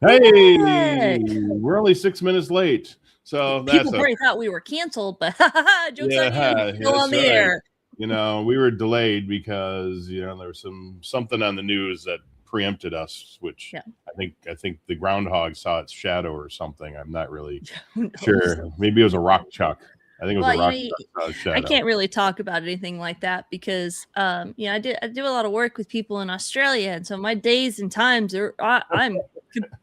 Hey, What? we're only 6 minutes late, so People that's probably thought we were canceled, but joke's on you. yeah, You're still that's on the right. air. We were delayed because there was something on the news that preempted us, which Yeah. I think the groundhog saw its shadow or something. I'm not really Who knows? sure. Maybe it was a rock chuck. I think it was Well, a rock chuck saw its I shadow. can't really talk about anything like that because, I do a lot of work with people in Australia, and so my days and times are I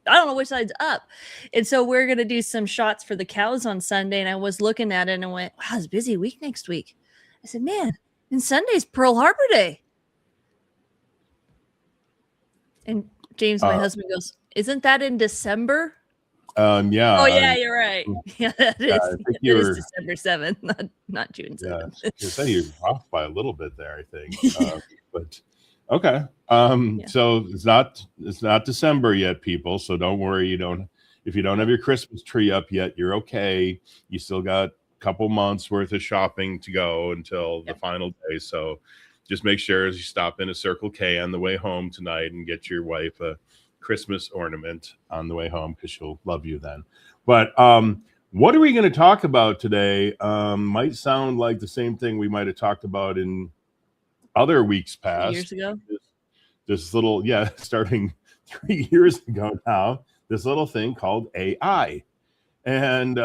don't know which side's up, and so we're gonna do some shots for the cows on Sunday, and I was looking at it and I went, "Wow, it's a busy week next week." I said, "Man, and Sunday's Pearl Harbor Day," and James, my husband, goes, "Isn't that in December?" Yeah. Oh yeah, you're right. Yeah, that is. I think It is you're. December 7th, not June 7th. Yeah, you say you're off by a little bit there, I think. But okay. Yeah. So it's not December yet, people. So don't worry. If you don't have your Christmas tree up yet, you're okay. You still got a couple months worth of shopping to go until the final day. So just make sure as you stop in a Circle K on the way home tonight and get your wife a Christmas ornament on the way home because she'll love you then. But what are we going to talk about today? Might sound like the same thing we might have talked about in other weeks past. Years ago. This little, starting 3 years ago now, this little thing called AI. And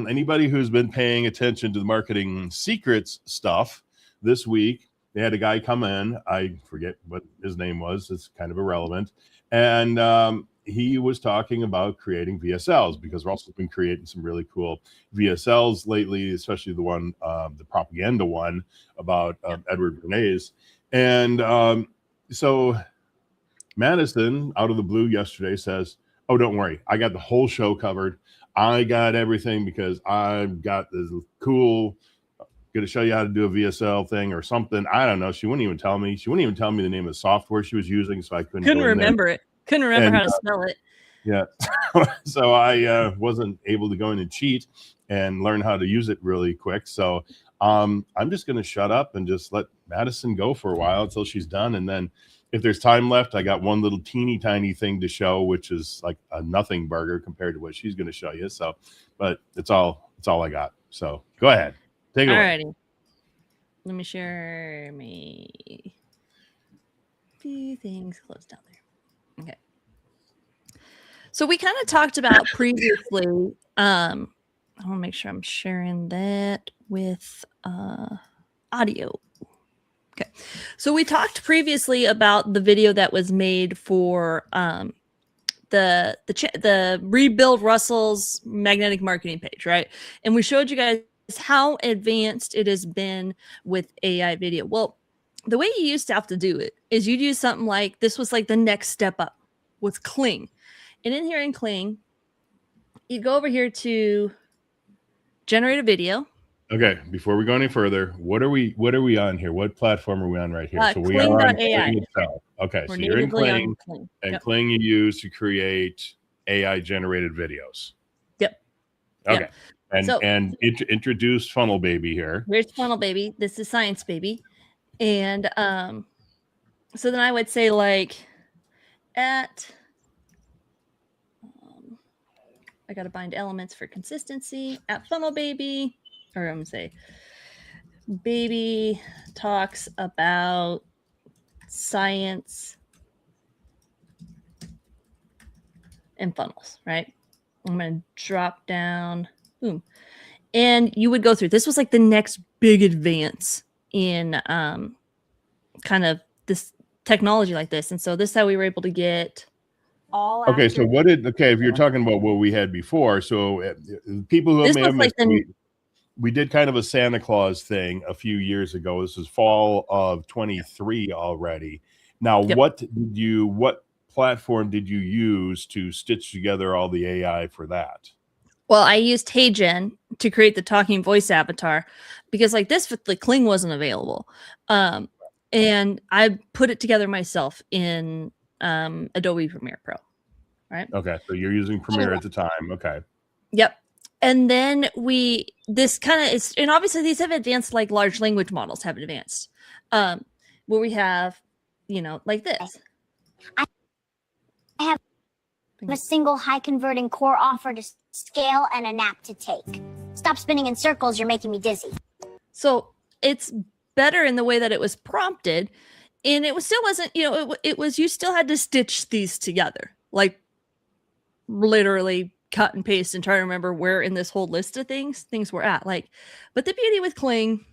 anybody who's been paying attention to the marketing secrets stuff this week, they had a guy come in. I forget what his name was. It's kind of irrelevant. And he was talking about creating VSLs because we've also been creating some really cool VSLs lately, especially the one, the propaganda one about Edward Bernays. And so Madison, out of the blue yesterday, says, "Oh, don't worry. I got the whole show covered. I got everything because I've got this cool, going to show you how to do a VSL thing or something." I don't know. She wouldn't even tell me. She wouldn't even tell me the name of the software she was using, so I couldn't remember it. Couldn't remember how to spell it. Yeah. So I wasn't able to go in and cheat and learn how to use it really quick. So I'm just going to shut up and just let Madison go for a while until she's done. And then if there's time left, I got one little teeny tiny thing to show, which is like a nothing burger compared to what she's going to show you. So, but it's all I got. So go ahead. Take it away. Alrighty. Let me share me few things close down there. Okay. So we kind of talked about previously. I want to make sure I'm sharing that with audio. Okay. So we talked previously about the video that was made for the Rebuild Russell's magnetic marketing page, right? And we showed you guys how advanced it has been with AI video. Well, the way you used to have to do it is you'd use something like this was like the next step up with Kling. And in here in Kling, you'd go over here to generate a video. Okay, before we go any further, what are we on here? What platform are we on right here? So we are on Kling itself. Okay, so you're in Kling, and Kling you use to create AI generated videos. Yep. Okay. Yep. And introduce Funnel Baby here. Here's Funnel Baby. This is Science Baby. And so then I would say like at I got to bind elements for consistency at Funnel Baby, or I'm going to say Baby talks about science and funnels, right? I'm going to drop down, boom. And you would go through, this was like the next big advance in kind of this technology like this. And so this is how we were able to get all okay, so if you're talking about what we had before, so people who may have missed, we did kind of a Santa Claus thing a few years ago. This is fall of 23 already. Now, Yep. what platform did you use to stitch together all the AI for that? Well, I used HeyGen to create the talking voice avatar because like this with the Kling wasn't available. And I put it together myself in Adobe Premiere Pro, right? Okay, so you're using Premiere at the time. Okay. Yep. And then this kind of is, and obviously these have advanced, like large language models have advanced, where we have, like this. I have A single high converting core offer to scale and a nap to take. Stop spinning in circles, you're making me dizzy. So it's better in the way that it was prompted, and it was still wasn't, it was, you still had to stitch these together, like literally cut and paste and try to remember where in this whole list of things were at. Like, but the beauty with Kling,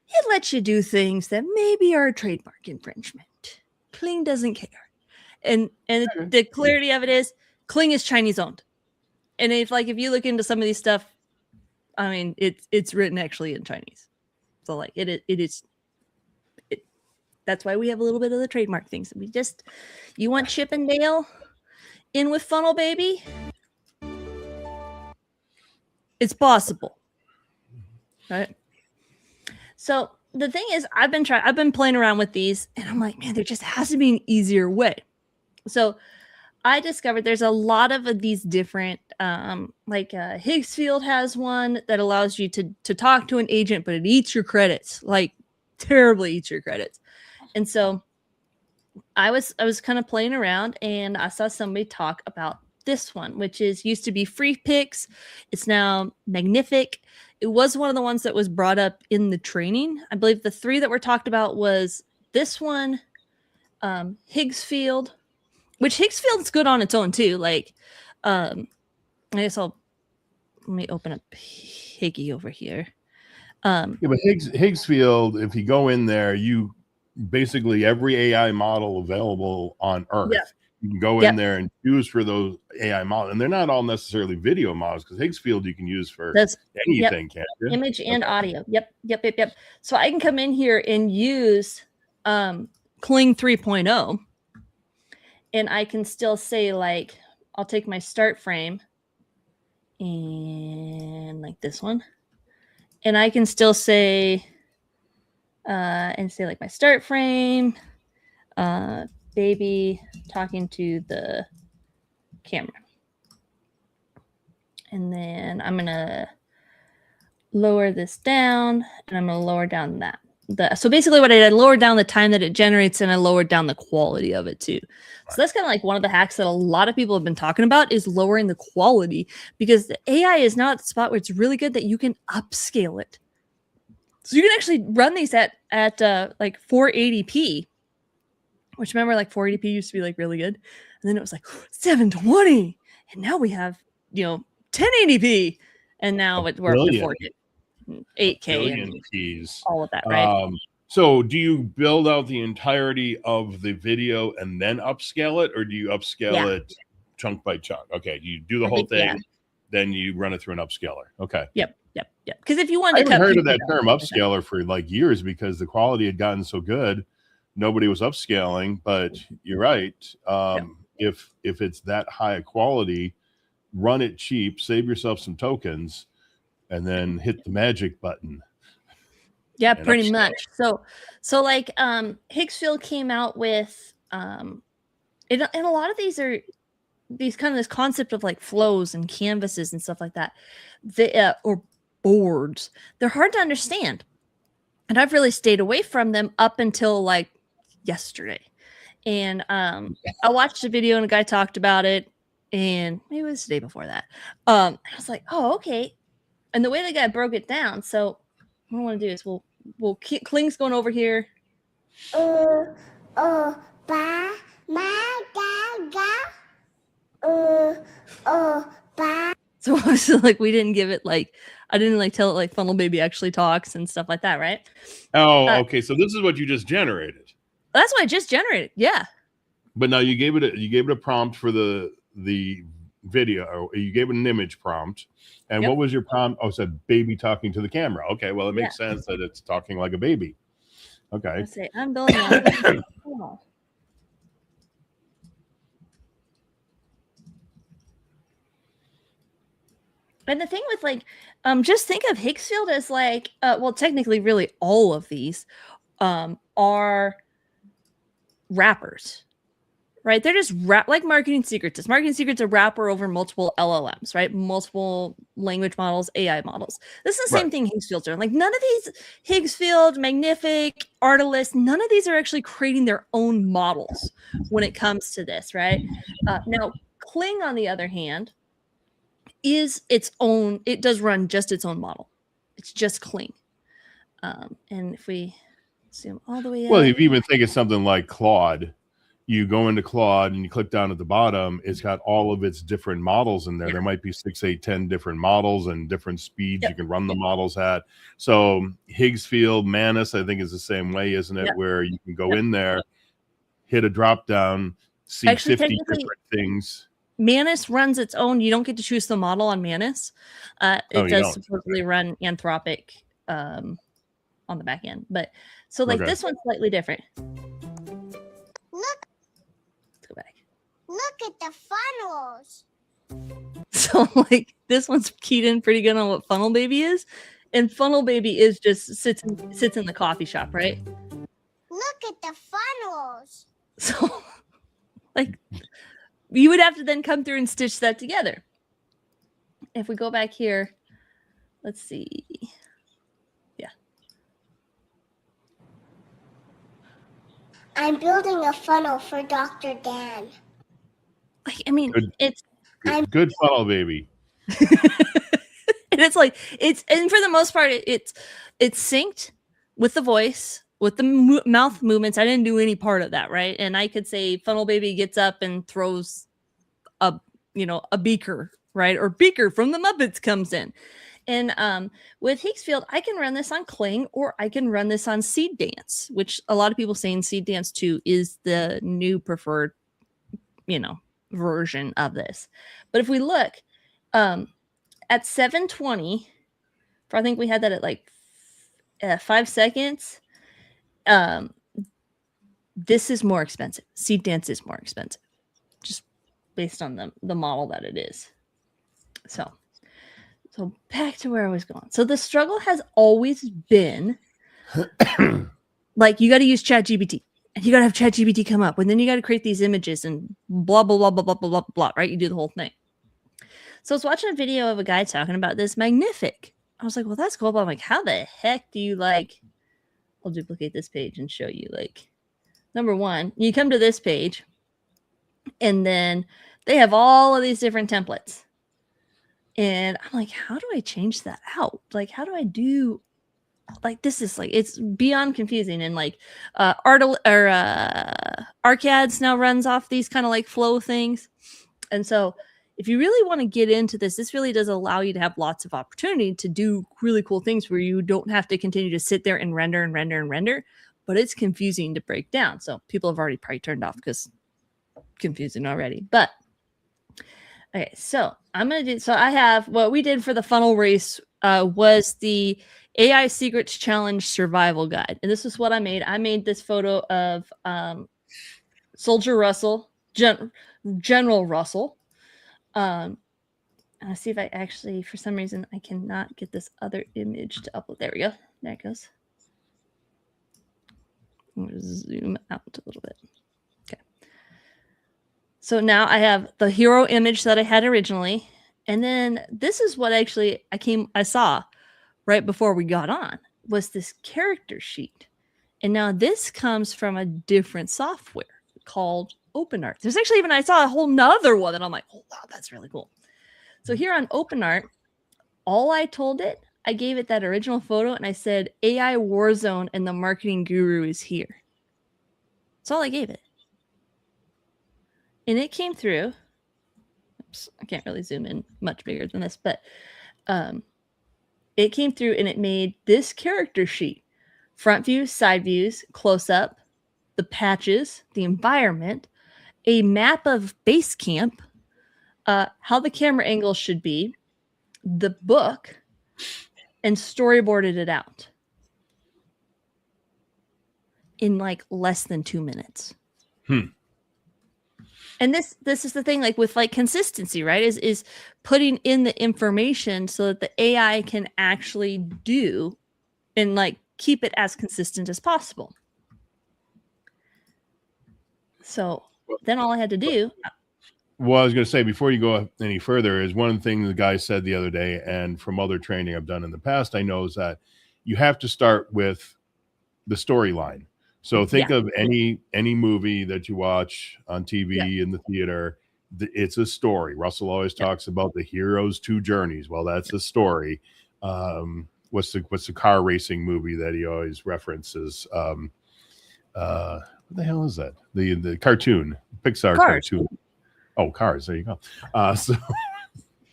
it lets you do things that maybe are a trademark infringement. Kling doesn't care. And the clarity of it is Kling is Chinese owned. And if you look into some of these stuff, I mean, it's written actually in Chinese. So like it is. That's why we have a little bit of the trademark things. You want Chip and Dale in with Funnel Baby? It's possible, right? So the thing is, I've been playing around with these, and I'm like, man, there just has to be an easier way. So I discovered there's a lot of these different, Higgsfield has one that allows you to talk to an agent, but it eats your credits, like terribly eats your credits. And so I was kind of playing around, and I saw somebody talk about this one, which used to be Free Picks. It's now Magnific. It was one of the ones that was brought up in the training. I believe the 3 that were talked about was this one, Higgsfield, which Higgsfield's good on its own too. Like, I guess let me open up Higgy over here. Yeah, but Higgsfield, if you go in there, you basically every AI model available on Earth. Yeah. You can go in there and choose for those AI models, and they're not all necessarily video models, because Higgsfield you can use for anything, can't you? Image and audio. Yep. So I can come in here and use Kling 3.0, and I can still say, like, I'll take my start frame and like this one, and I can still say like my start frame, baby talking to the camera. And then I'm going to lower this down, and I'm going to lower down that. So basically what I did, I lowered down the time that it generates, and I lowered down the quality of it too. So that's kind of like one of the hacks that a lot of people have been talking about, is lowering the quality, because the AI is not at the spot where it's really good that you can upscale it. So you can actually run these at like 480p, which, remember, like 480p used to be like really good, and then it was like 720, and now we have 1080p, and now we're up to 4K, 8K, and keys, all of that, right? So do you build out the entirety of the video and then upscale it, or do you upscale it chunk by chunk? Okay, you do the whole thing, then you run it through an upscaler. Okay. Yep. Because if you want to, I haven't heard of that term upscaler for like years, because the quality had gotten so good, nobody was upscaling. But you're right. If it's that high a quality, run it cheap, save yourself some tokens, and then hit the magic button. Yeah, pretty much. So like Higgsfield came out with and a lot of these are this concept of like flows and canvases and stuff like that. Or boards. They're hard to understand. And I've really stayed away from them up until like yesterday. And I watched a video and a guy talked about it, and maybe it was the day before that. I was like, oh, okay. And the way the guy broke it down, so what I want to do is we'll keep Kling's going over here. So obviously, like, we didn't give it like, I didn't like tell it like Funnel Baby actually talks and stuff like that, right? Oh, okay. So this is what you just generated. That's what I just generated. Yeah. But now you gave it a prompt for the video, or you gave it an image prompt. And what was your prompt? Oh, it said baby talking to the camera. Okay, well, it makes sense that it's talking like a baby. Okay. Let's say I'm building on. Oh. And the thing with like, just think of Higgsfield as like, well, technically, really all of these are wrappers, right? They're just like Marketing Secrets. Is Marketing Secrets a wrapper over multiple LLMs, right? Multiple language models, AI models. This is the same thing Higgsfield's doing. Like, none of these, Higgsfield, Magnific, Artilist, none of these are actually creating their own models when it comes to this, right? Now, Kling, on the other hand, is its own. It does run just its own model. It's just Kling. And if we zoom all the way Well, up, if you even think of something like Claude, you go into Claude and you click down at the bottom, it's got all of its different models in there. Yeah. There might be 6, 8, 10 different models and different speeds Yep. you can run the models at. So Higgsfield, Manus, I think is the same way, isn't it? Yep. Where you can go Yep. in there, hit a drop down, see Actually, 50 technically, different things. Manus runs its own. You don't get to choose the model on Manus. It Oh, you does don't? supposedly run Anthropic on the back end. But so like Okay. this one's slightly different. Look, Let's go back. look at the funnels. So like this one's keyed in pretty good on what Funnel Baby is. And Funnel Baby is just sits in the coffee shop, right? Look at the funnels. So like you would have to then come through and stitch that together. If we go back here, let's see. Yeah. I'm building a funnel for Dr. Dan. Like, I mean, Good. it's Good funnel, baby. and it's like and for the most part it's synced with the voice, with the mouth movements. I didn't do any part of that, right? And I could say Funnel Baby gets up and throws a beaker, right? Or Beaker from the Muppets comes in. And with Higgsfield, I can run this on Kling, or I can run this on Seed Dance, which a lot of people saying Seed Dance 2 is the new preferred, version of this. But if we look at 720, I think we had that at like 5 seconds. This is more expensive. Seed Dance is more expensive, just based on the model that it is. So back to where I was going. So the struggle has always been like, you got to use ChatGPT, and you got to have ChatGPT come up, and then you got to create these images and blah, blah, blah, blah, blah, blah, blah, blah, right? You do the whole thing. So I was watching a video of a guy talking about this Magnific. I was like, well, that's cool. But I'm like, how the heck do you I'll duplicate this page and show you. Like, number one, you come to this page, and then they have all of these different templates. And I'm like, how do I change that out? Like, how do I do this is like, it's beyond confusing. And like Arcads now runs off these kind of like flow things. And so if you really want to get into this really does allow you to have lots of opportunity to do really cool things where you don't have to continue to sit there and render, but it's confusing to break down. So people have already probably turned off because confusing already. But okay, so I'm going to do, so I have what we did for the funnel race was the AI Secrets Challenge Survival Guide. And this is what I made. I made this photo of Soldier Russell, General Russell. I'll see if I actually, for some reason, I cannot get this other image to upload. There we go. There it goes. I'm going to zoom out a little bit. Okay. So now I have the hero image that I had originally. And then this is what actually I saw right before we got on, was this character sheet. And now this comes from a different software called OpenArt. There's actually I saw a whole nother one and I'm like, oh, wow, that's really cool. So here on OpenArt, all I told it, I gave it that original photo and I said, AI Warzone and the marketing guru is here. That's all I gave it. And it came through. Oops, I can't really zoom in much bigger than this, but it came through and it made this character sheet: front views, side views, close up, the patches, the environment, a map of base camp, how the camera angle should be, the book, and storyboarded it out in like less than 2 minutes. And this is the thing, like with like consistency, right? Is putting in the information so that the AI can actually do and like keep it as consistent as possible. So then all I had to do. Well, I was going to say, before you go any further, is one thing the guy said the other day, and from other training I've done in the past, I know is that you have to start with the storyline. So think of any movie that you watch on TV in the theater. it's a story. Russell always talks about the hero's two journeys. Well, that's a story. What's the car racing movie that he always references? What the hell is that? The cartoon, Pixar Cars. cartoon. Oh, Cars. There you go. So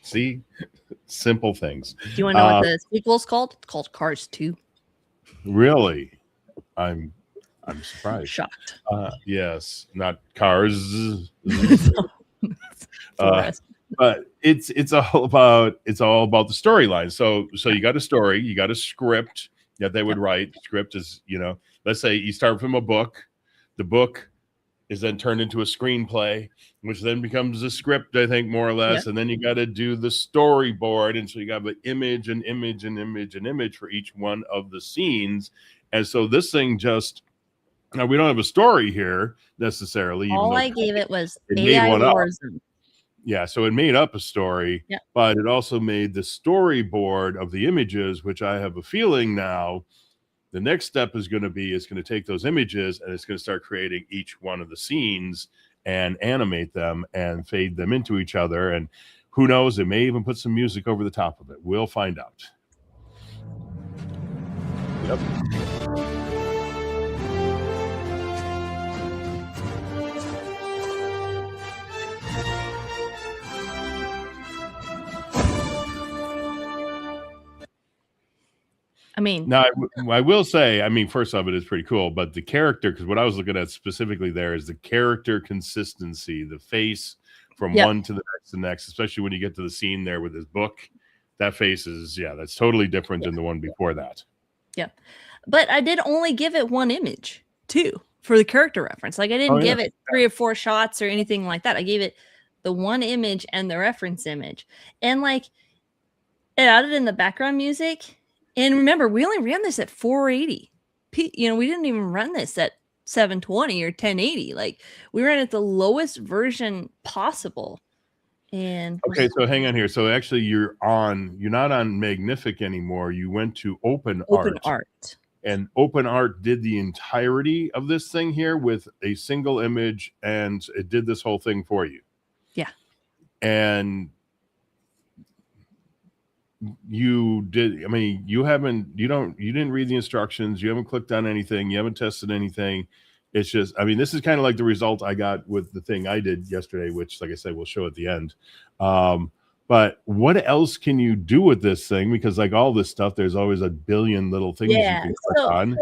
see, simple things. Do you want to know what the sequel's called? It's called Cars 2. Really, I'm surprised. Shocked. Yes, not Cars. Forrest. But it's all about the storyline. So you got a story, you got a script that they would write. Script is, let's say you start from a book. The book is then turned into a screenplay, which then becomes a script, I think, more or less. And then you got to do the storyboard. And so you got the image and image and image and image for each one of the scenes. And so this thing now we don't have a story here necessarily. All I gave it was it AI made one up. Warzone. Yeah, so it made up a story, but it also made the storyboard of the images, which I have a feeling now the next step is going to take those images and it's going to start creating each one of the scenes and animate them and fade them into each other. And who knows, it may even put some music over the top of it. We'll find out. Yep. I mean, now I will say, first off, it is pretty cool, but the character, because what I was looking at specifically there is the character consistency, the face from one to the next, especially when you get to the scene there with his book, that face is, that's totally different than the one before that. Yeah. But I did only give it one image too for the character reference. Like I didn't give it 3 or 4 shots or anything like that. I gave it the one image and the reference image. And like it added in the background music. And remember, we only ran this at 480. We didn't even run this at 720 or 1080. Like we ran at the lowest version possible. And okay, so hang on here. So actually, you're not on Magnific anymore. You went to OpenArt. And OpenArt did the entirety of this thing here with a single image, and it did this whole thing for you. Yeah. And you did, you didn't read the instructions, you haven't clicked on anything, you haven't tested anything. It's just, this is kind of like the result I got with the thing I did yesterday, which, like I said, we'll show at the end. But what else can you do with this thing? Because like all this stuff, there's always a billion little things you can click on.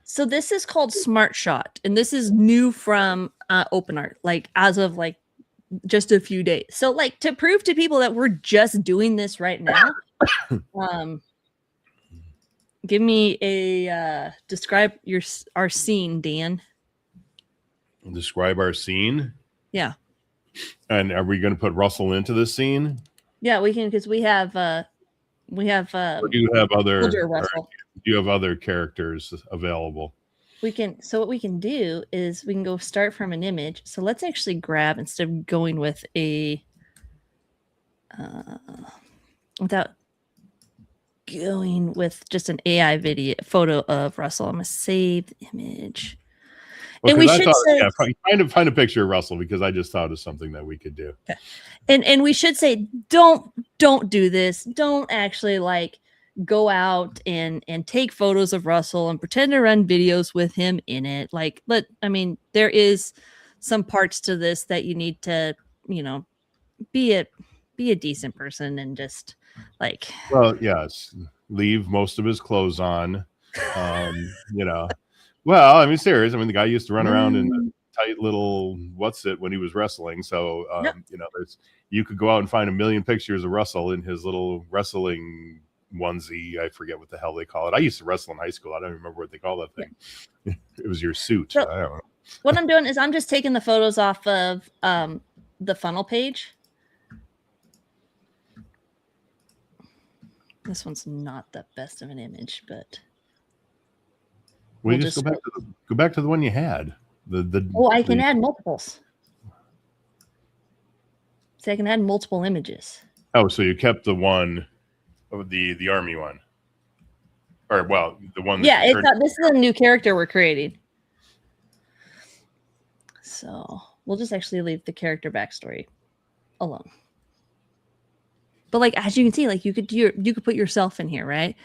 So this is called Smart Shot, and this is new from OpenArt, like as of like just a few days. So like to prove to people that we're just doing this right now, give me a describe our scene, Dan. Describe our scene. Yeah. And are we going to put Russell into the scene? Yeah, we can, because we have or do you have other Russell. Do you have other characters available? We can. So what we can do is we can go start from an image. So let's actually grab, instead of going with a without going with just an AI video photo of Russell, I'm gonna save the image. Well, and we should say, find a picture of Russell, because I just thought of something that we could do. Okay. And we should say, don't do this. Don't actually like go out and take photos of Russell and pretend to run videos with him in it. Like, there is some parts to this that you need to, be a decent person and just like. Well, yes, leave most of his clothes on. Well, serious. The guy used to run around in a tight little when he was wrestling. So, you could go out and find a million pictures of Russell in his little wrestling onesie. I forget what the hell they call it. I used to wrestle in high school. I don't remember what they call that thing. Yeah. It was your suit. So, I don't know. What I'm doing is I'm just taking the photos off of the funnel page. This one's not the best of an image, but we'll just go back to the one you had. I can add multiples. So I can add multiple images. Oh, so you kept the one of the army one, or the one. Yeah, this is a new character we're creating. So we'll just actually leave the character backstory alone. But like as you can see, like you could put yourself in here, right?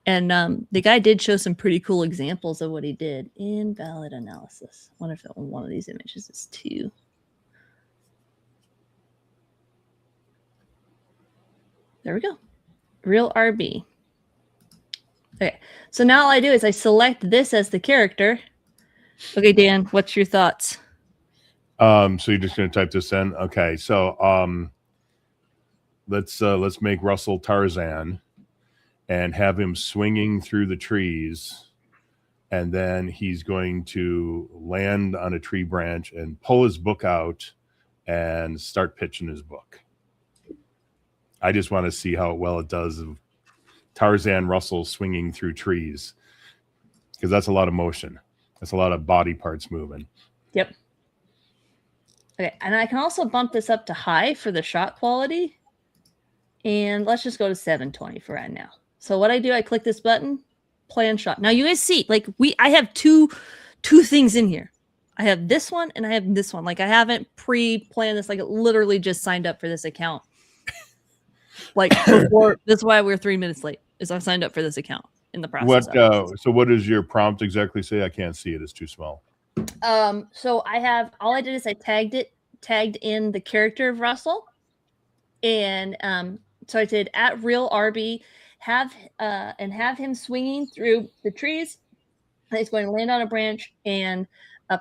And the guy did show some pretty cool examples of what he did. Invalid analysis. I wonder if one of these images is 2. There we go. Real RB. Okay, so now all I do is I select this as the character. Okay, Dan, what's your thoughts? So you're just going to type this in. Okay, so let's make Russell Tarzan and have him swinging through the trees, and then he's going to land on a tree branch and pull his book out and start pitching his book. I just want to see how well it does of Tarzan Russell swinging through trees, because that's a lot of motion. That's a lot of body parts moving. Yep. Okay, and I can also bump this up to high for the shot quality. And let's just go to 720 for right now. So what I do, I click this button, plan shot. Now you guys see, like I have two things in here. I have this one and I have this one. Like I haven't pre-planned this. Like it literally just signed up for this account. Like before, this is why we're 3 minutes late. Is I signed up for this account in the process. So what does your prompt exactly say? I can't see it. It's too small. So all I did is I tagged in the character of Russell, and so I did at real RB, have him swinging through the trees. And he's going to land on a branch and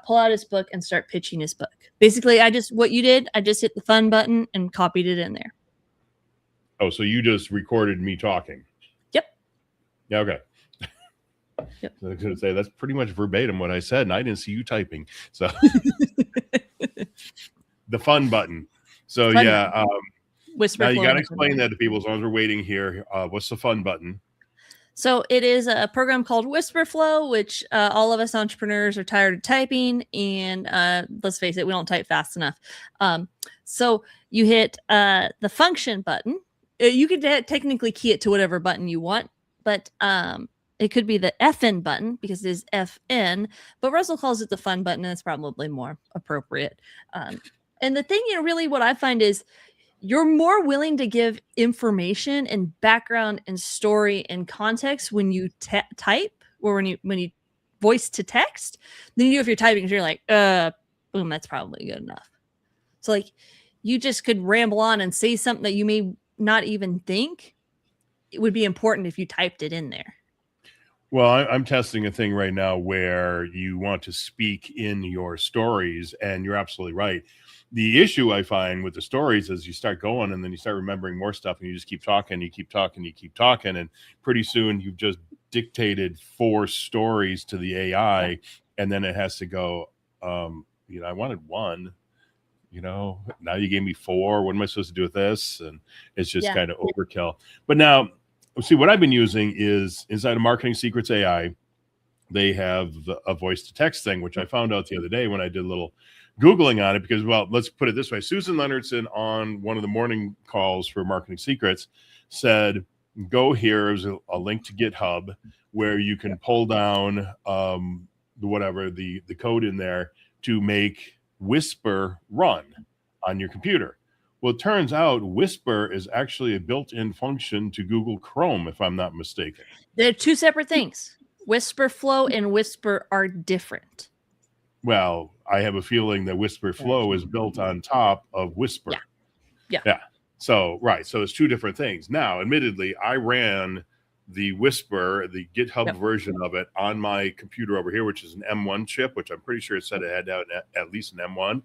pull out his book and start pitching his book. Basically, what you did, I just hit the fun button and copied it in there. Oh, so you just recorded me talking? Yep. Yeah. Okay. Yep. I was going to say that's pretty much verbatim what I said, and I didn't see you typing. So the fun button. So fun yeah. button. Whisper. Now you got to explain that to people as long as we're waiting here. What's the fun button? So it is a program called Whisperflow, which all of us entrepreneurs are tired of typing, and let's face it, we don't type fast enough. So you hit the function button. You could technically key it to whatever button you want, but it could be the FN button because it is FN, but Russell calls it the fun button, and it's probably more appropriate. And the thing, really what I find is you're more willing to give information and background and story and context when you type or when you voice to text than you do if you're typing, because you're like, boom, that's probably good enough. So like you just could ramble on and say something that you may not even think it would be important if you typed it in there. Well, I'm testing a thing right now where you want to speak in your stories, and you're absolutely right. The issue I find with the stories is you start going and then you start remembering more stuff, and you just keep talking, you keep talking, you keep talking. And pretty soon you've just dictated 4 stories to the AI, and then it has to go, I wanted 1, now you gave me 4. What am I supposed to do with this? And it's just kind of overkill. But now, see, what I've been using is inside of Marketing Secrets AI, they have a voice to text thing, which I found out the other day when I did a little Googling on it, because, well, let's put it this way. Susan Leonardson on one of the morning calls for Marketing Secrets said, go here. There's a link to GitHub where you can pull down the code in there to make Whisper run on your computer. Well, it turns out Whisper is actually a built-in function to Google Chrome, if I'm not mistaken. They're 2 separate things. Whisperflow and Whisper are different. Well, I have a feeling that Whisperflow is built on top of Whisper. Yeah. So, right. So it's 2 different things. Now, admittedly, I ran the Whisper, the GitHub version of it on my computer over here, which is an M1 chip, which I'm pretty sure it said it had at least an M1.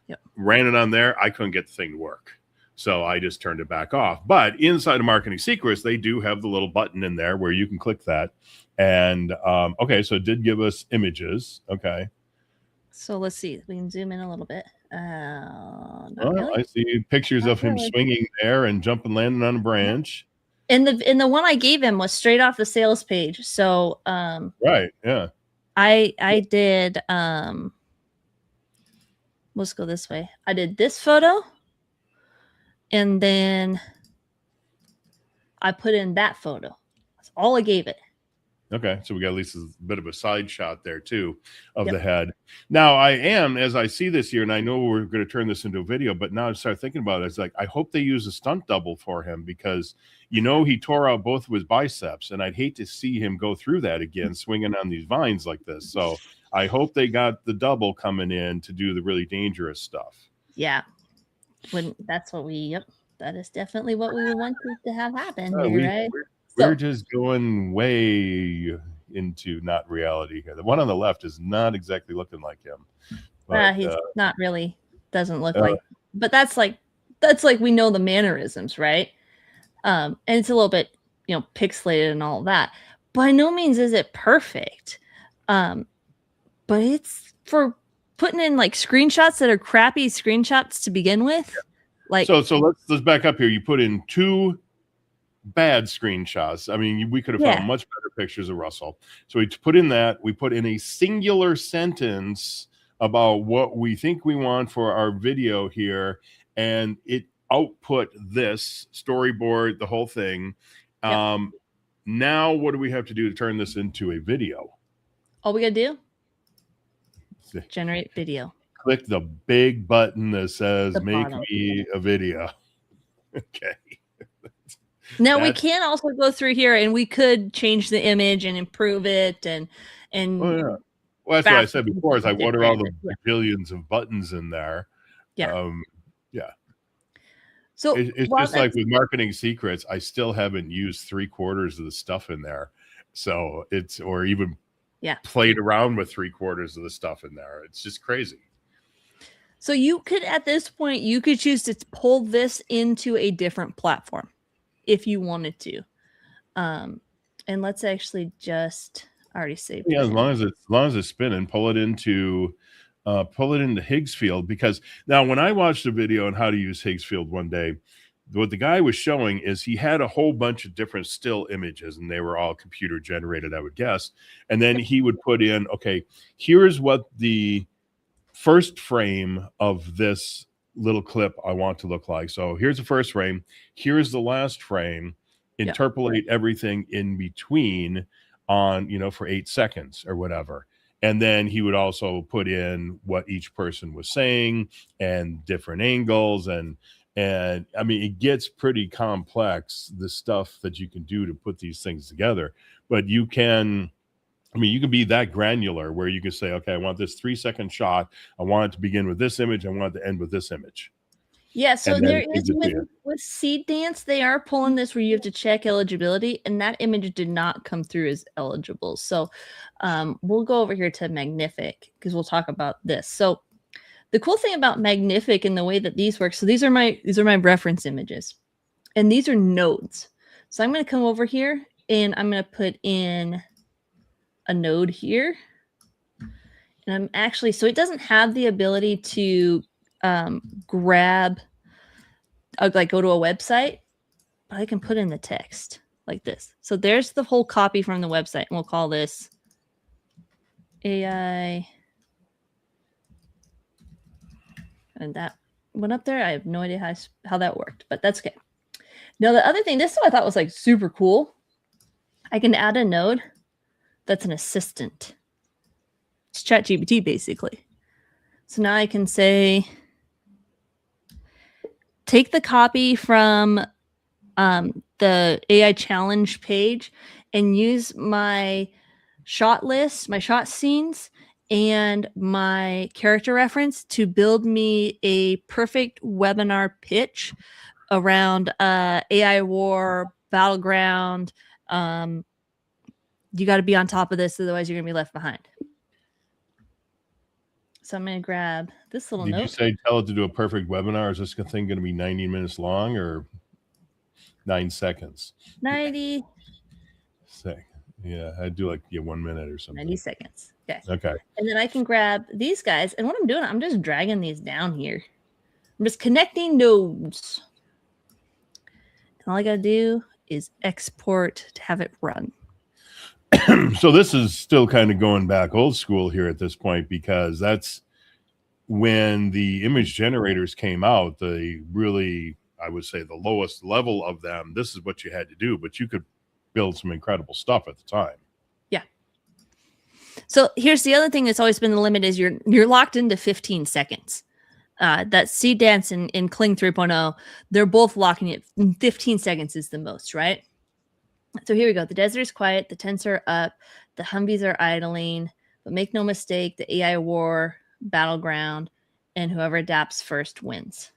Yep. Ran it on there. I couldn't get the thing to work. So I just turned it back off. But inside of Marketing Secrets, they do have the little button in there where you can click that. And, okay, so it did give us images. Okay. So let's see. We can zoom in a little bit. Really. I see pictures of him swinging there and jumping, landing on a branch. And the one I gave him was straight off the sales page. So right, yeah. I did let's go this way. I did this photo, and then I put in that photo. That's all I gave it. Okay, so we got at least a bit of a side shot there too of Yep. the head. Now I am, as I see this here, and I know we're going to turn this into a video, but now I start thinking about it. It's like I hope they use a stunt double for him because he tore out both of his biceps, and I'd hate to see him go through that again, swinging on these vines like this. So I hope they got the double coming in to do the really dangerous stuff. Yeah. That's what that is definitely what we want to have happen here, We- right? We're just going way into not reality here. The one on the left is not exactly looking like him. But, He's not really, doesn't look uh, like, but that's like we know the mannerisms, right? And it's a little bit, pixelated and all that. By no means is it perfect. But it's for putting in like screenshots that are crappy screenshots to begin with. Like, so let's back up here. You put in 2 bad screenshots. I mean, we could have found much better pictures of Russell. So we put in that. We put in a singular sentence about what we think we want for our video here, and it output this storyboard, the whole thing. Yep. Now, what do we have to do to turn this into a video? all we gotta do, generate video. Click the big button that says The "Make bottom. me a video." Okay. Now we can also go through here and we could change the image and improve it and Oh, yeah. Well, that's what I said before. Is like, what are all the billions of buttons in there? Yeah. Yeah. So It's just like with marketing secrets, I still haven't used 3/4 of the stuff in there. So or even played around with 3/4 of the stuff in there. It's just crazy. So you could, at this point, you could choose to pull this into a different platform if you wanted to. And let's actually just already saved. Yeah, as long as it's spinning, pull it into Higgsfield, because now when I watched a video on how to use Higgsfield one day, what the guy was showing is he had a whole bunch of different still images, and they were all computer generated, I would guess. And then he would put in, okay, here's what the first frame of this little clip I want to look like. So here's the first frame. Here's the last frame. Interpolate everything in between on, for 8 seconds or whatever. And then he would also put in what each person was saying and different angles. And I mean, it gets pretty complex, the stuff that you can do to put these things together. But you can be that granular where you can say, okay, I want this 3-second shot. I want it to begin with this image. I want it to end with this image. Yeah, so there is with Seed Dance, they are pulling this where you have to check eligibility, and that image did not come through as eligible. So we'll go over here to Magnific because we'll talk about this. So the cool thing about Magnific and the way that these work, so these are my reference images, and these are nodes. So I'm going to come over here and I'm going to put in a node here, and I'm actually, so it doesn't have the ability to grab, like go to a website, but I can put in the text like this. So there's the whole copy from the website, and we'll call this AI. And that went up there. I have no idea how that worked, but that's okay. Now the other thing, this is what I thought was like super cool. I can add a node that's an assistant. It's ChatGPT basically. So now I can say, take the copy from the AI challenge page and use my shot list, my shot scenes, and my character reference to build me a perfect webinar pitch around AI war, battleground. You got to be on top of this, otherwise you're going to be left behind. So I'm going to grab this little note. Did you say tell it to do a perfect webinar? Is this thing going to be 90 minutes long or 9 seconds? 90. Yeah, I'd do like 1 minute or something. 90 seconds. Okay. And then I can grab these guys. And what I'm doing, I'm just dragging these down here. I'm just connecting nodes. And all I got to do is export to have it run. So this is still kind of going back old school here at this point, because that's when the image generators came out, the really, I would say, the lowest level of them. This is what you had to do, but you could build some incredible stuff at the time. So here's the other thing that's always been the limit is you're locked into 15 seconds. That Seed Dance and Kling 3.0, they're both locking it. 15 seconds is the most, right? So here we go. The desert is quiet. The tents are up. The Humvees are idling. But make no mistake, the AI war battleground, and whoever adapts first wins.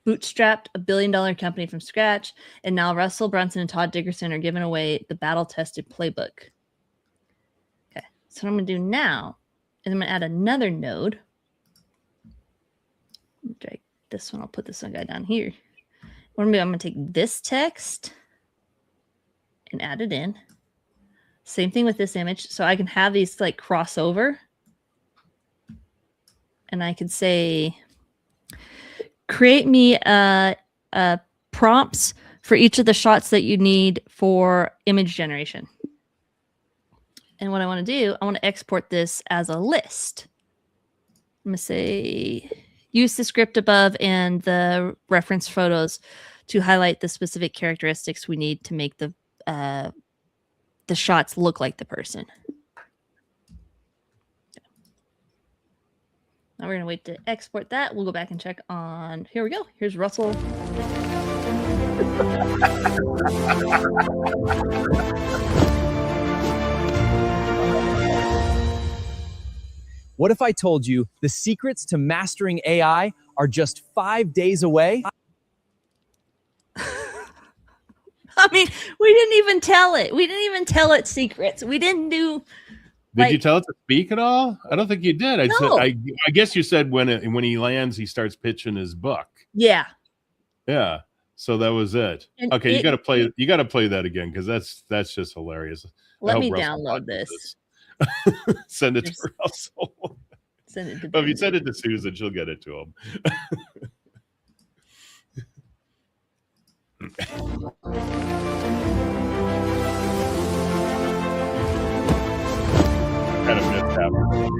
Bootstrapped a $1 billion company from scratch, and now Russell Brunson and Todd Dickerson are giving away the battle-tested playbook. Okay, so what I'm going to do now is I'm going to add another node. Drag this one. I'll put this one guy down here. What I'm going to take this text and add it in. Same thing with this image. So I can have these like cross over. And I could say, create me prompts for each of the shots that you need for image generation. And what I want to do, I want to export this as a list. I'm going to say, use the script above and the reference photos to highlight the specific characteristics we need to make the shots look like the person. Now we're going to wait to export that. We'll go back and check on, here we go. Here's Russell. What if I told you the secrets to mastering AI are just 5 days away? I mean, we didn't even tell it. We didn't even tell it secrets. We didn't do. Did you tell it to speak at all? I don't think you did. No. I guess you said when he lands, he starts pitching his book. Yeah. Yeah. So that was it. And okay, you got to play that again because that's just hilarious. Let me download this. Send it to Russell. Send it to. But if you send it to Susan, she'll get it to him. Kind of missed that one.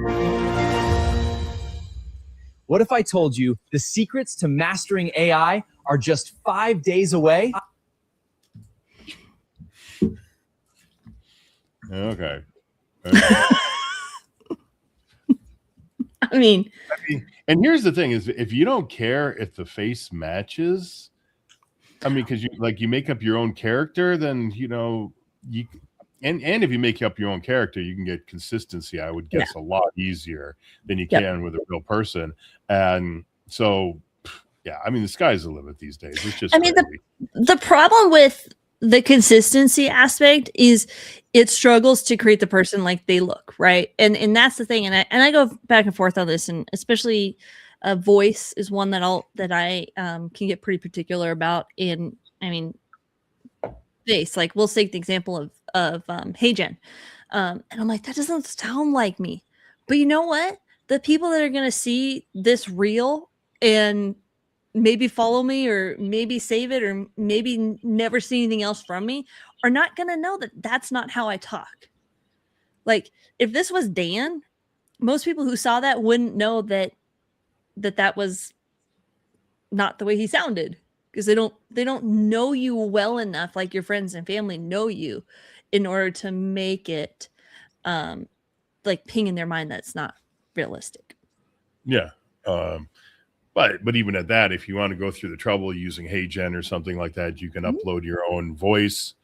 What if I told you the secrets to mastering AI are just 5 days away? Okay. I mean, and here's the thing: is if you don't care if the face matches, I mean, because you make up your own character, then and if you make up your own character, you can get consistency. I would guess a lot easier than you can with a real person. And so, yeah, I mean, the sky's the limit these days. It's just. I mean, the problem with the consistency aspect is it struggles to create the person like they look, right? And that's the thing. And I go back and forth on this, and especially voice is one that I can get pretty particular about. Face, like we'll take the example of HeyGen, and I'm like, that doesn't sound like me. But you know what? The people that are going to see this reel and maybe follow me or maybe save it or maybe never see anything else from me are not going to know that that's not how I talk. Like if this was Dan, most people who saw that wouldn't know that was not the way he sounded, because they don't know you well enough, like your friends and family know you, in order to make it like ping in their mind that's not realistic. Yeah. But even at that, if you want to go through the trouble using HeyGen or something like that, you can upload your own voice.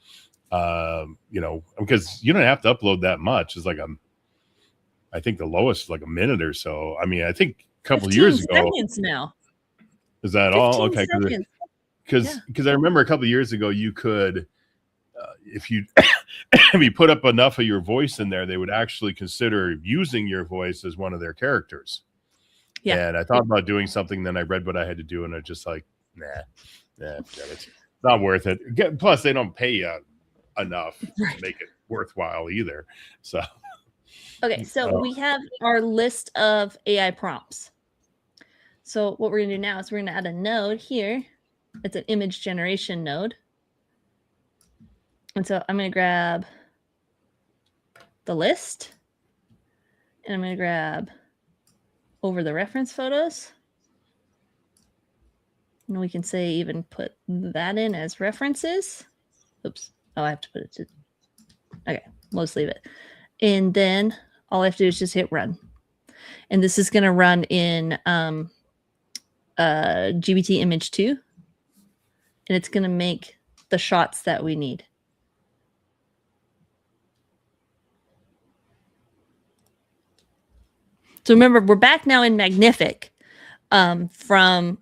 Because you don't have to upload that much. It's like I think the lowest is like a minute or so. I mean, I think a couple of years ago. Now. Is that all? Okay. Because I remember a couple of years ago, you could, if you put up enough of your voice in there, they would actually consider using your voice as one of their characters. Yeah. And I thought about doing something, then I read what I had to do, and I just like, nah, it's not worth it. Plus, they don't pay you enough to make it worthwhile either. So. Okay, so we have our list of AI prompts. So what we're going to do now is we're going to add a node here. It's an image generation node. And so I'm going to grab the list, and I'm going to grab over the reference photos. And we can say even put that in as references. Oops. Oh, I have to put it to. Okay, let's leave it. And then all I have to do is just hit run. And this is going to run in GBT image 2. And it's going to make the shots that we need. So remember, we're back now in Magnific from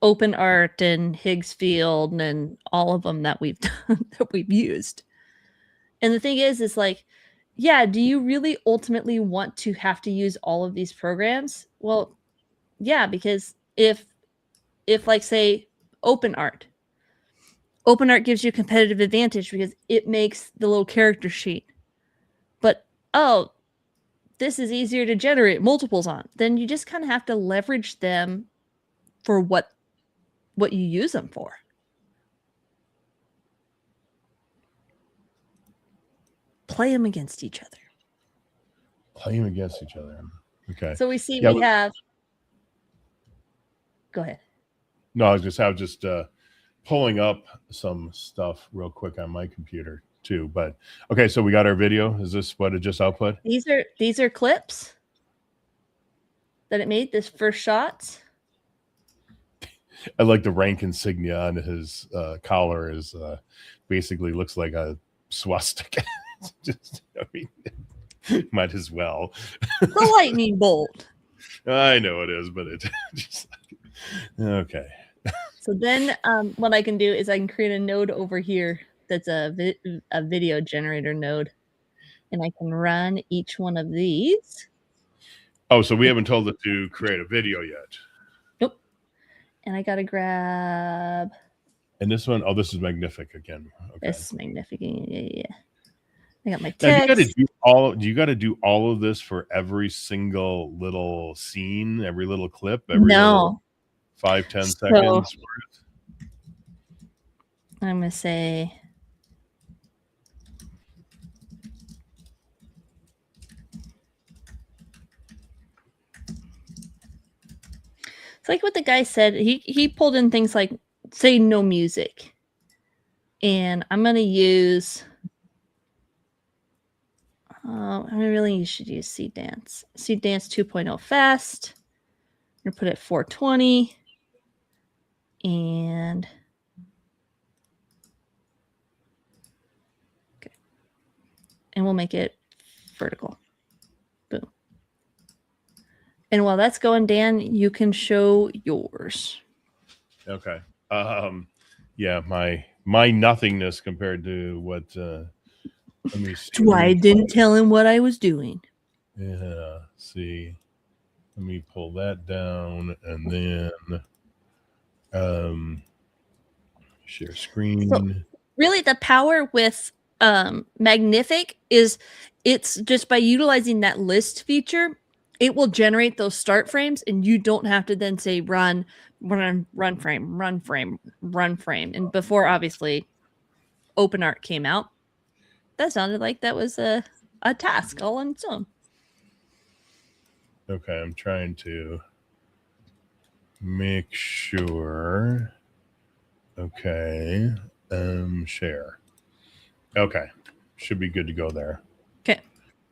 OpenArt and Higgsfield and all of them that we've done, that we've used. And the thing is like, yeah, do you really ultimately want to have to use all of these programs? Well, yeah, because if like say OpenArt gives you a competitive advantage because it makes the little character sheet. But oh, this is easier to generate multiples on, then you just kind of have to leverage them for what you use them for. Play them against each other. Play them against each other. Okay. So we see Yeah, we have. Go ahead. No, I was just pulling up some stuff real quick on my computer too. But okay, so we got our video. Is this what it just output? These are clips that it made. This first shots. I like the rank insignia on his collar is basically looks like a swastika. Just, I mean, might as well. The lightning bolt. I know it is, but it just okay. So then what I can do is I can create a node over here that's a video generator node. And I can run each one of these. Oh, so we haven't told it to create a video yet. Nope. And I got to grab. And this one, oh, this is Magnific again. Okay. This is Magnificent. Yeah. I got my text. Now, you got to do all of this for every single little scene, every little clip, every little 5-10 seconds. I'm going to say. It's like what the guy said. He pulled in things like, say, no music. And I'm going to use. You should use Seed Dance. Seed Dance 2.0 fast. I'm going to put it 420. And. Okay. And we'll make it vertical. Boom. And while that's going, Dan, you can show yours. Okay. Yeah, my nothingness compared to what let me see. That's why I didn't tell him what I was doing. Yeah, see. Let me pull that down and then share screen. So, really the power with Magnific is it's just by utilizing that list feature, it will generate those start frames and you don't have to then say run frame. And before obviously OpenArt came out, that sounded like that was a task all on its own. Okay, I'm trying to make sure. Okay, share. Okay, should be good to go there. Okay.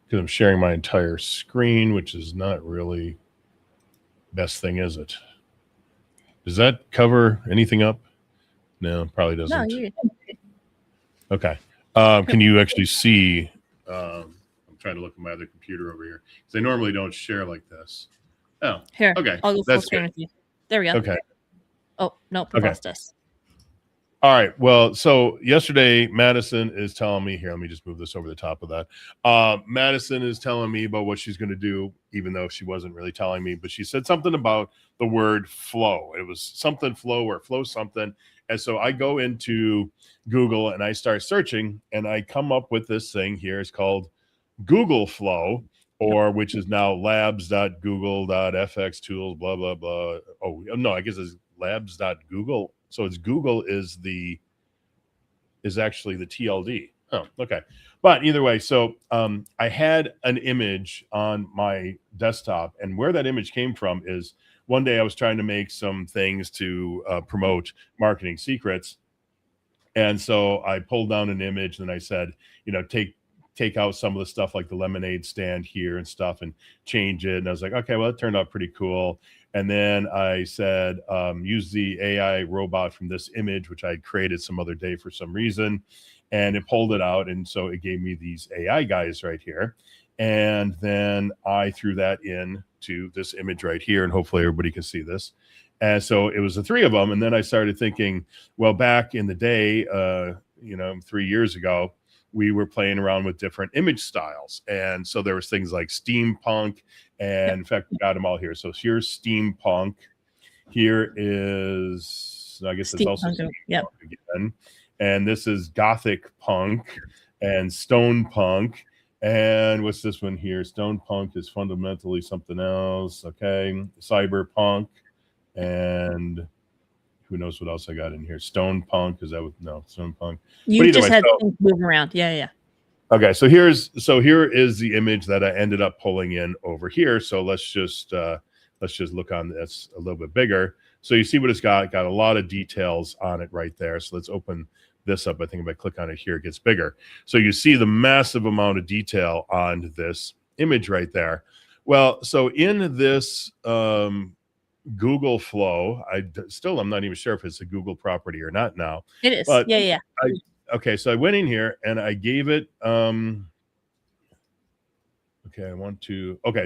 Because I'm sharing my entire screen, which is not really best thing, is it? Does that cover anything up? No, probably doesn't. No, okay. Can you actually see? I'm trying to look at my other computer over here because I normally don't share like this. Oh, here. Okay, I'll go full that's screen good. with you. There we go. Okay. Oh no, Okay. lost us. All right. Well, so yesterday, Madison is telling me here. Let me just move this over the top of that. Madison is telling me about what she's going to do, even though she wasn't really telling me. But she said something about the word flow. It was something flow or flow something. And so I go into Google and I start searching, and I come up with this thing here. It's called Google Flow, or which is now labs.google.fx tools, blah, blah, blah. Oh, no, I guess it's labs.google. So it's Google is actually the TLD. Oh, okay. But either way, so I had an image on my desktop, and where that image came from is one day I was trying to make some things to promote Marketing Secrets. And so I pulled down an image and I said, take take out some of the stuff like the lemonade stand here and stuff and change it. And I was like, okay, well, it turned out pretty cool. And then I said, use the AI robot from this image, which I had created some other day for some reason. And it pulled it out. And so it gave me these AI guys right here. And then I threw that in to this image right here. And hopefully everybody can see this. And so it was the three of them. And then I started thinking, well, back in the day, 3 years ago, we were playing around with different image styles. And so there was things like steampunk. And in fact, we got them all here. So here's steampunk. Here is, I guess it's also steampunk again. And this is gothic punk and stone punk. And what's this one here? Stone punk is fundamentally something else. Okay. Cyberpunk. And who knows what else I got in here? Stone punk. Is that what? No, stone punk. You just had things moving around. Yeah. Okay. So here is the image that I ended up pulling in over here. So let's just look on this a little bit bigger. So you see what it's got. Got a lot of details on it right there. So let's open this up. I think if I click on it here, it gets bigger. So you see the massive amount of detail on this image right there. Well, so in this Google Flow, I'm not even sure if it's a Google property or not now. It is. But yeah. Okay, so I went in here and I gave it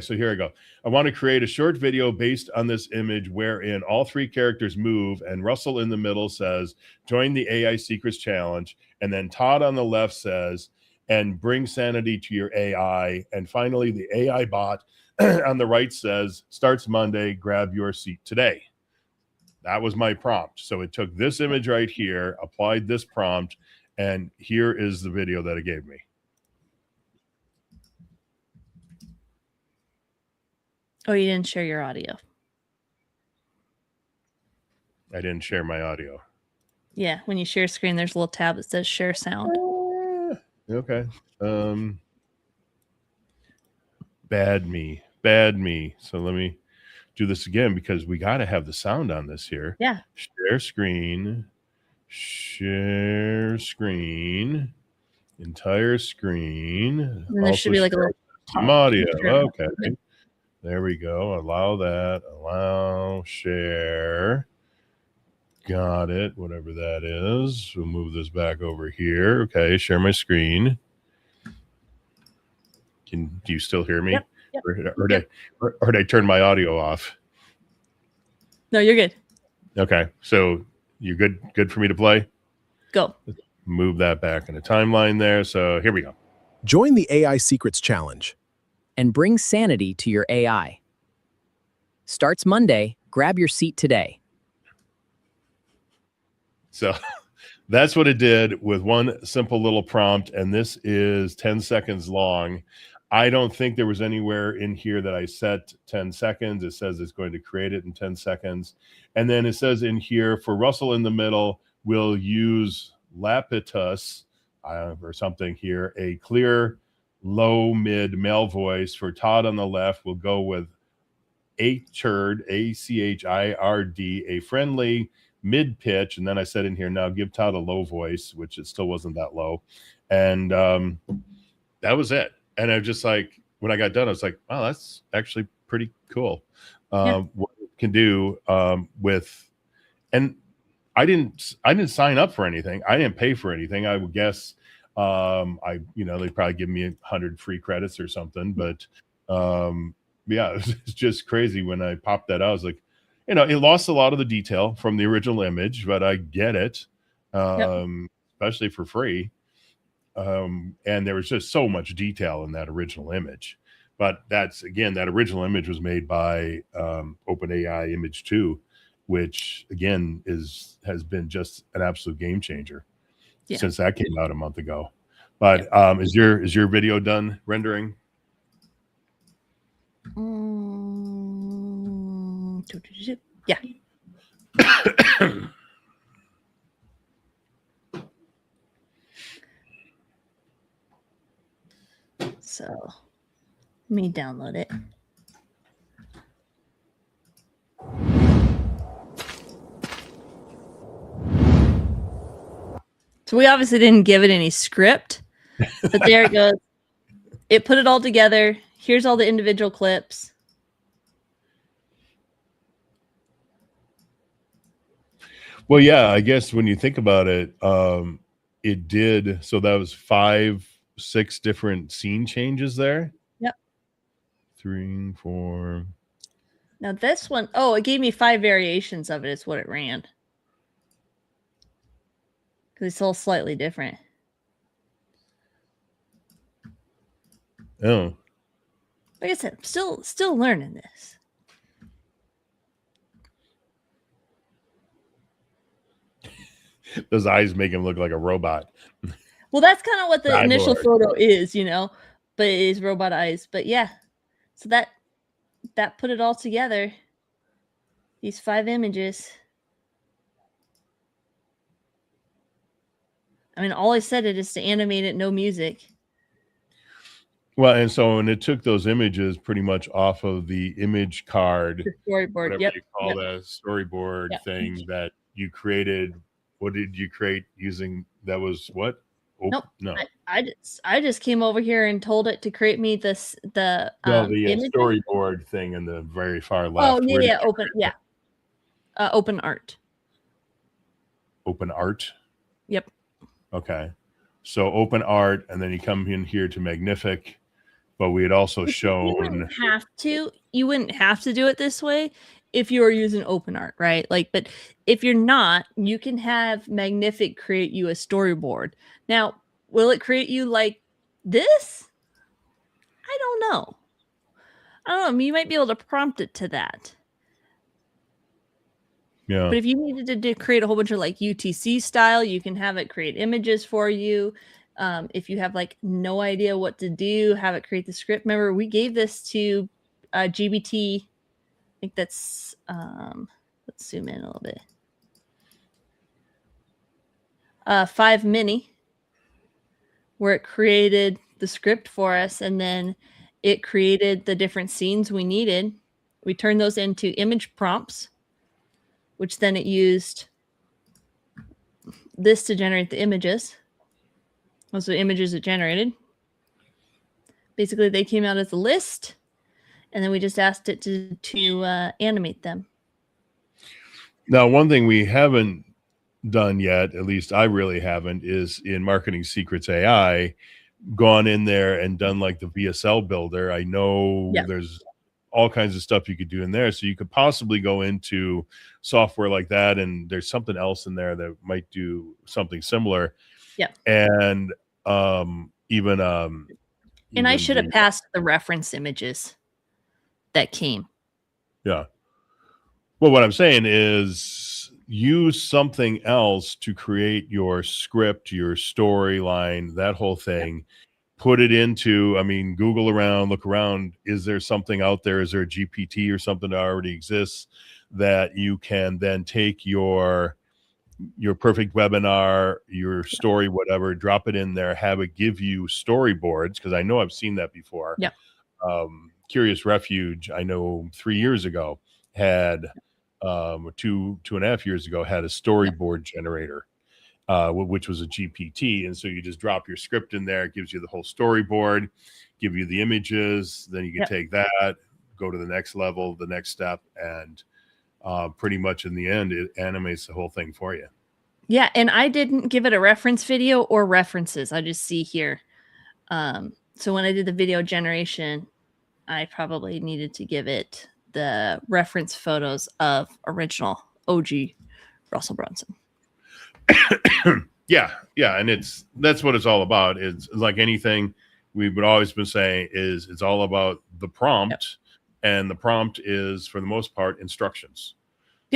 so here I go. I want to create a short video based on this image wherein all three characters move and Russell in the middle says, join the AI Secrets Challenge. And then Todd on the left says, and bring sanity to your AI. And finally, the AI bot on the right says, starts Monday, grab your seat today. That was my prompt. So it took this image right here, applied this prompt, and here is the video that it gave me. Oh, you didn't share your audio. I didn't share my audio. Yeah, when you share screen, there's a little tab that says share sound. Okay. Bad me. So let me do this again because we got to have the sound on this here. Yeah. Share screen, entire screen. And there should be like a little some audio. Okay. There we go. Allow that. Allow share. Got it. Whatever that is. We'll move this back over here. Okay. Share my screen. Do you still hear me? Yep. Or did I turn my audio off? No, you're good. Okay. So you're good for me to play? Go. Move that back in the timeline there. So here we go. Join the AI Secrets Challenge. And bring sanity to your AI. Starts Monday, grab your seat today. So that's what it did with one simple little prompt. And this is 10 seconds long. I don't think there was anywhere in here that I set 10 seconds. It says it's going to create it in 10 seconds. And then it says in here for Russell in the middle, we'll use Lapitus or something here, a clear, low, mid, male voice. For Todd on the left, we'll go with Achird, Achird, a friendly mid pitch. And then I said in here, now give Todd a low voice, which it still wasn't that low. And that was it. And I just like, when I got done, I was like, wow, that's actually pretty cool. What it can do with, and I didn't sign up for anything. I didn't pay for anything. I would guess they'd probably give me 100 free credits or something. But yeah, it's just crazy when I popped that out. I was like, it lost a lot of the detail from the original image, but I get it, especially for free. And there was just so much detail in that original image. But that original image was made by OpenAI Image 2, which again has been just an absolute game changer since that came out a month ago. But is your video done rendering? Yeah. So let me download it. So we obviously didn't give it any script, but there it goes. it put it all together. Here's all the individual clips. Well, yeah, I guess when you think about it, it did. So that was 5, 6 different scene changes there. Yep. 3, 4. Now this one, oh, it gave me 5 variations of it. Is what it ran. Because it's all slightly different. Oh, Like I said, I'm still learning this. those eyes make him look like a robot. Well, that's kind of what the Cyborg. initial photo is, you know, but it is robot eyes. But yeah, so that put it all together. These 5 images. I mean, all I said it is to animate it, no music. Well, and it took those images pretty much off of the image card, The storyboard. whatever Yep. you call that storyboard Yep. thing that you created. What did you create using? That was what? Nope. No. I just came over here and told it to create me the images. Storyboard thing in the very far left. Oh Where did yeah, you open create open art. Open art. Yep. Okay. So open art, and then you come in here to Magnific, but we had also You shown. wouldn't have to do it this way if you were using open art, right? Like, but if you're not, you can have Magnific create you a storyboard. Now, will it create you like this? I don't know. You might be able to prompt it to that. Yeah. But if you needed to create a whole bunch of like UTC style, you can have it create images for you. If you have like no idea what to do, have it create the script. Remember, we gave this to GBT. I think that's let's zoom in a little bit. 5 Mini, where it created the script for us, and then it created the different scenes we needed. We turned those into image prompts, which then it used this to generate the images. Those are the images it generated. Basically, they came out as a list, and then we just asked it to animate them. Now, one thing we haven't done yet, at least I really haven't, is in Marketing Secrets AI, gone in there and done like the VSL builder. I know there's all kinds of stuff you could do in there. So you could possibly go into software like that, and there's something else in there that might do something similar. Yeah. And even and I should have passed the reference images that came. Yeah. Well, what I'm saying is use something else to create your script, your storyline, that whole thing. Put it into, Google around, look around. Is there something out there? Is there a GPT or something that already exists that you can then take your perfect webinar, your story, whatever, drop it in there, have it give you storyboards? Because I know I've seen that before. Yeah. Curious Refuge, I know 3 years ago had 2.5 years ago had a storyboard generator, which was a GPT. And so you just drop your script in there, it gives you the whole storyboard, give you the images, then you can take that, go to the next level, the next step, and pretty much in the end, it animates the whole thing for you. Yeah, and I didn't give it a reference video or references. I just see here. So when I did the video generation, I probably needed to give it the reference photos of original OG Russell Brunson. Yeah, and that's what it's all about. It's like anything we've always been saying is it's all about the prompt, and the prompt is for the most part instructions.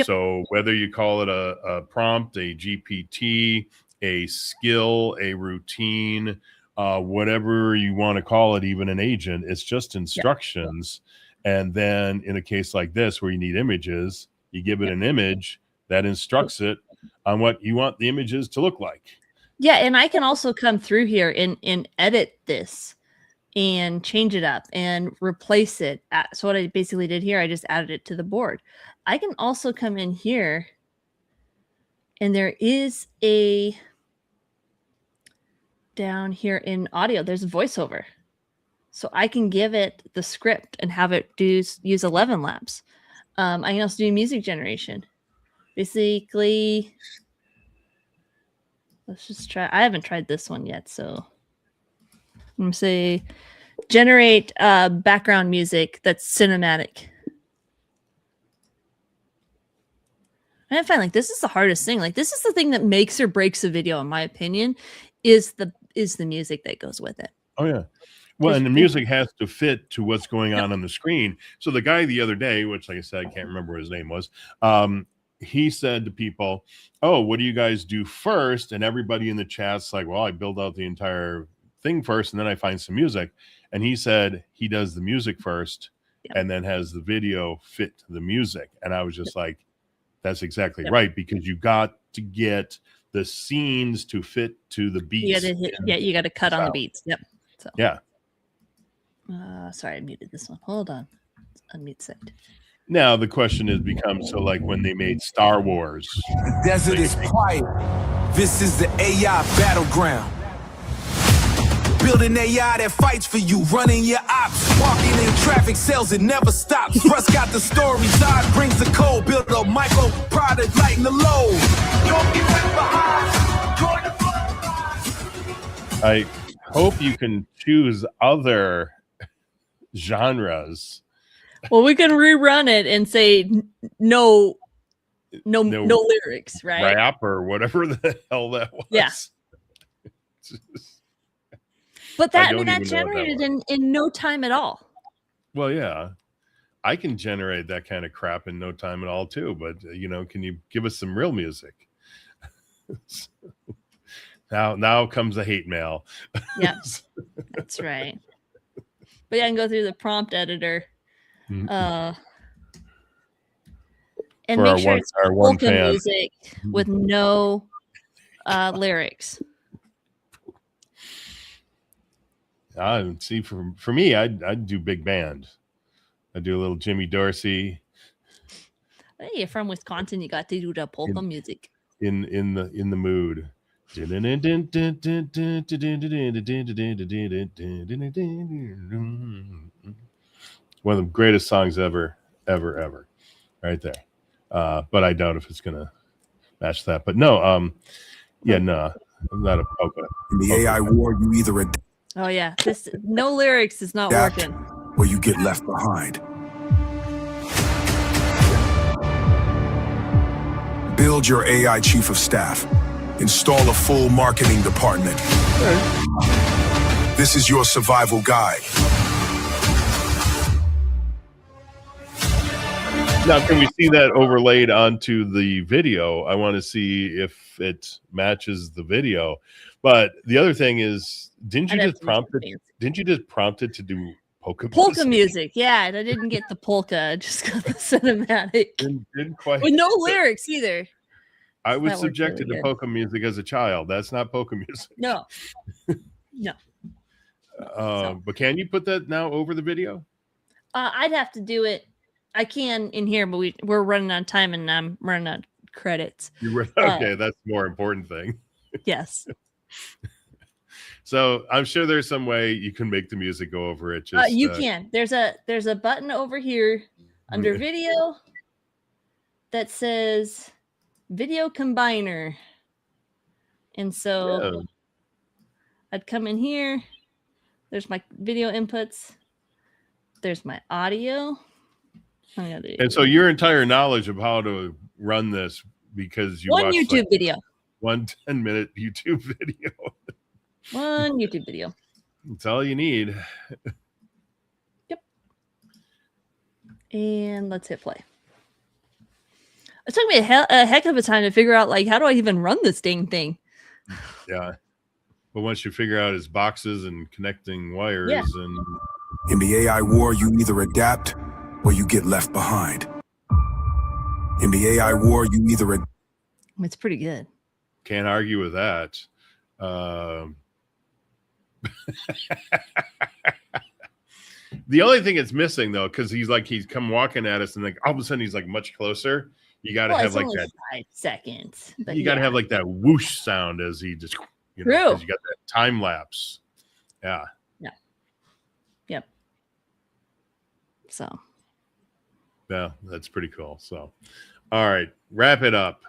So whether you call it a prompt, a GPT, a skill, a routine, whatever you want to call it, even an agent, it's just instructions. And then in a case like this where you need images, you give it an image that instructs it on what you want the images to look like. Yeah, and I can also come through here and edit this and change it up and replace it. So what I basically did here, I just added it to the board. I can also come in here, and there is down here in audio, there's a voiceover. So I can give it the script and have it use 11 Labs. I can also do music generation. Basically, let's just try. I haven't tried this one yet, so I'm gonna say generate background music that's cinematic. And I find like this is the hardest thing. Like this is the thing that makes or breaks a video, in my opinion, is the music that goes with it. Oh yeah. Well, and the music has to fit to what's going on the screen. So the guy the other day, which like I said, I can't remember what his name was, he said to people, "Oh, what do you guys do first?" And everybody in the chat's like, "Well, I build out the entire thing first, and then I find some music." And he said he does the music first, and then has the video fit to the music. And I was just like, "That's exactly right," because you got to get the scenes to fit to the beats. You got to cut on the beats. Yep. So yeah. Sorry, I muted this one. Hold on. Unmute set. Now the question has become, so like when they made Star Wars. The desert is quiet. This is the AI battleground. Building AI that fights for you, running your ops, walking in traffic, sells it never stops. Russ got the story, Todd brings the code, build a micro product, lighten the load. Don't get left behind. Join the flow. I hope you can choose other genres. Well, we can rerun it and say no lyrics, right? Rap or whatever the hell that was. Yeah. But that generated in no time at all. Well, yeah. I can generate that kind of crap in no time at all too, but can you give us some real music? Now comes the hate mail. Yeah. That's right. But yeah, I can go through the prompt editor. And For make sure it's our one polka fan. music with no lyrics. See, for me, I'd do big band. I'd do a little Jimmy Dorsey. Hey, you're from Wisconsin. You got to do the polka music. In the mood. One of the greatest songs ever, right there. But I doubt if it's gonna match that. But no, I'm not a polka. In the AI war, you either adapt Oh yeah, this no lyrics is not working. or you get left behind. Build your AI chief of staff. Install a full marketing department. This is your survival guide. Now, can we see that overlaid onto the video? I want to see if it matches the video. But the other thing is, didn't you just prompt it to do polka music? Yeah, and I didn't get the polka. I just got the cinematic. Didn't quite with no lyrics either. I was subjected to polka music as a child. That's not polka music. No. But can you put that now over the video? I'd have to do it. I can in here, but we're running out of time and I'm running out of credits. Okay, that's the more important thing. Yes. So I'm sure there's some way you can make the music go over it. Just you can. There's a button over here under video that says video combiner. And so I'd come in here. There's my video inputs. There's my audio. And so your entire knowledge of how to run this because you watched watched YouTube video. One 10-minute YouTube video. One YouTube video. That's all you need. Yep. And let's hit play. It took me a heck of a time to figure out, like, how do I even run this dang thing? Yeah. But once you figure out its boxes and connecting wires and... In the AI war, you either adapt or you get left behind. In the AI war, you either... It's pretty good. Can't argue with that. The only thing it's missing though, because he's come walking at us and like all of a sudden he's like much closer. You got to have like that 5 seconds. You got to have like that whoosh sound as he just, 'cause you got that time lapse. Yeah. So Yeah, that's pretty cool. So, all right, wrap it up.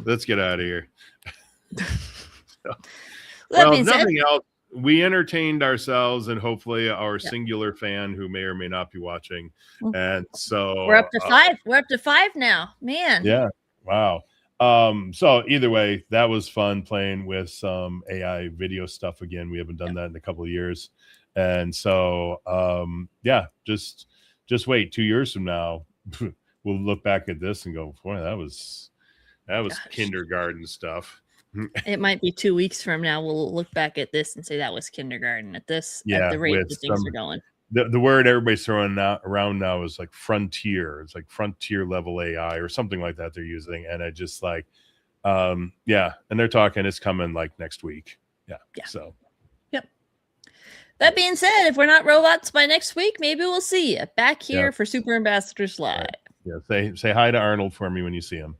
Let's get out of here. that Well, being if said, nothing else, we entertained ourselves and hopefully our singular fan who may or may not be watching. And so we're up to 5. We're up to 5 now, man. Yeah. Wow. So either way, that was fun playing with some AI video stuff again. We haven't done that in a couple of years. And so yeah, just wait 2 years from now, we'll look back at this and go, boy, that was Gosh. kindergarten stuff. It might be 2 weeks from now. We'll look back at this and say that was kindergarten at this Yeah, at the rate with that things some- are going. The word everybody's throwing around now is like frontier. It's like frontier level AI or something like that they're using. And I just like, yeah. And they're talking, it's coming like next week. Yeah. So That being said, if we're not robots by next week, maybe we'll see you back here Yeah. for Super Ambassadors Live. yeah, say hi to Arnold for me when you see him.